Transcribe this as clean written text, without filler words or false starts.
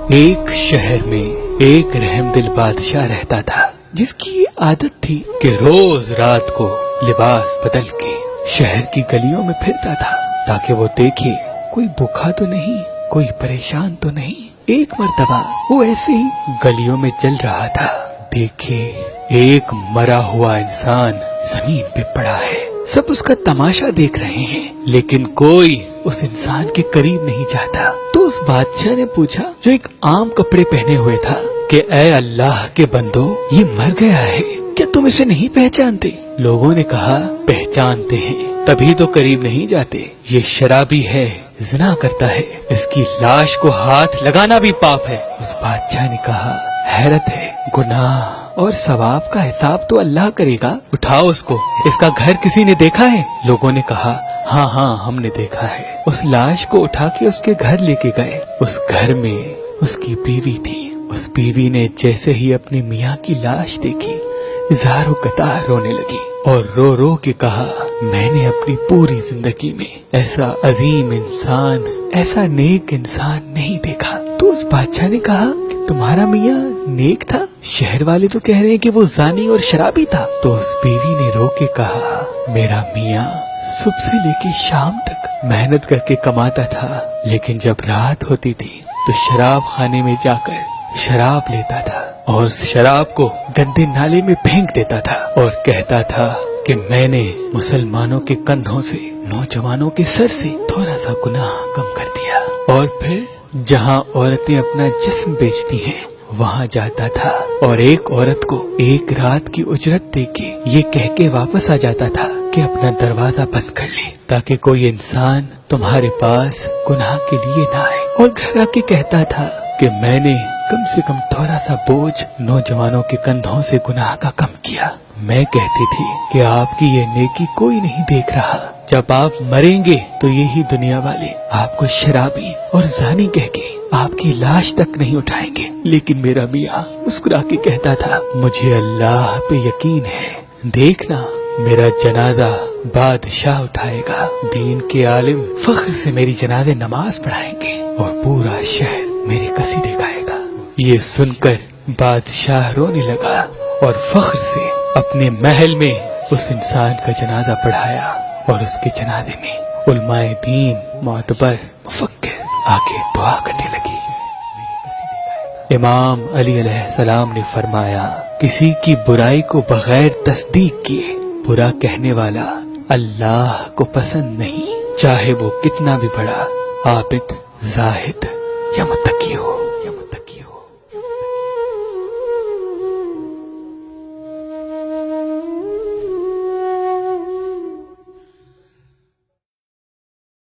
ایک شہر میں ایک رحم دل بادشاہ رہتا تھا، جس کی یہ عادت تھی کہ روز رات کو لباس بدل کے شہر کی گلیوں میں پھرتا تھا تاکہ وہ دیکھے کوئی بھوکا تو نہیں، کوئی پریشان تو نہیں۔ ایک مرتبہ وہ ایسے ہی گلیوں میں چل رہا تھا، دیکھے ایک مرا ہوا انسان زمین پہ پڑا ہے۔ سب اس کا تماشا دیکھ رہے ہیں، لیکن کوئی اس انسان کے قریب نہیں جاتا۔ تو اس بادشاہ نے پوچھا جو ایک عام کپڑے پہنے ہوئے تھا کہ اے اللہ کے بندو، یہ مر گیا ہے، کیا تم اسے نہیں پہچانتے؟ لوگوں نے کہا پہچانتے ہیں، تبھی تو قریب نہیں جاتے، یہ شرابی ہے، زنا کرتا ہے، اس کی لاش کو ہاتھ لگانا بھی پاپ ہے۔ اس بادشاہ نے کہا حیرت ہے، گناہ اور ثواب کا حساب تو اللہ کرے گا، اٹھاؤ اس کو، اس کا گھر کسی نے دیکھا ہے؟ لوگوں نے کہا ہاں ہم نے دیکھا ہے۔ اس لاش کو اٹھا کے اس کے گھر لے کے گئے۔ اس گھر میں اس کی بیوی تھی۔ اس بیوی نے جیسے ہی اپنے میاں کی لاش دیکھی، زاروں قطار رونے لگی اور رو رو کے کہا میں نے اپنی پوری زندگی میں ایسا عظیم انسان، ایسا نیک انسان نہیں دیکھا۔ تو اس بادشاہ نے کہا کہ تمہارا میاں نیک تھا؟ شہر والے تو کہہ رہے ہیں کہ وہ زانی اور شرابی تھا۔ تو اس بیوی نے رو کے کہا میرا میاں صبح سے لے کے شام تک محنت کر کے کماتا تھا، لیکن جب رات ہوتی تھی تو شراب خانے میں جا کر شراب لیتا تھا اور اس شراب کو گندے نالے میں پھینک دیتا تھا اور کہتا تھا کہ میں نے مسلمانوں کے کندھوں سے، نوجوانوں کے سر سے تھوڑا سا گناہ کم کر دیا۔ اور پھر جہاں عورتیں اپنا جسم بیچتی ہیں وہاں جاتا تھا اور ایک عورت کو ایک رات کی اجرت دے کے یہ کہہ کے واپس آ جاتا تھا کہ اپنا دروازہ بند کر لے تاکہ کوئی انسان تمہارے پاس گناہ کے لیے نہ آئے۔ اور گھر آ کے کہتا تھا کہ میں نے کم سے کم تھوڑا سا بوجھ نوجوانوں کے کندھوں سے گناہ کا کم کیا۔ میں کہتی تھی کہ آپ کی یہ نیکی کوئی نہیں دیکھ رہا، جب آپ مریں گے تو یہی دنیا والے آپ کو شرابی اور زانی کہہ کے آپ کی لاش تک نہیں اٹھائیں گے۔ لیکن میرا میاں مسکرا کے کہتا تھا مجھے اللہ پہ یقین ہے، دیکھنا میرا جنازہ بادشاہ اٹھائے گا، دین کے عالم فخر سے میری جنازے نماز پڑھائیں گے اور پورا شہر میرے قصیدے گائے گا۔ یہ سن کر بادشاہ رونے لگا اور فخر سے اپنے محل میں اس انسان کا جنازہ پڑھایا اور اس کے جنازے میں علماء دین، معتبر، مفکر آگے دعا کرنے لگی۔ امام علی علیہ السلام نے فرمایا کسی کی برائی کو بغیر تصدیق کیے برا کہنے والا اللہ کو پسند نہیں، چاہے وہ کتنا بھی بڑا عابد، زاہد یا متقی ہو۔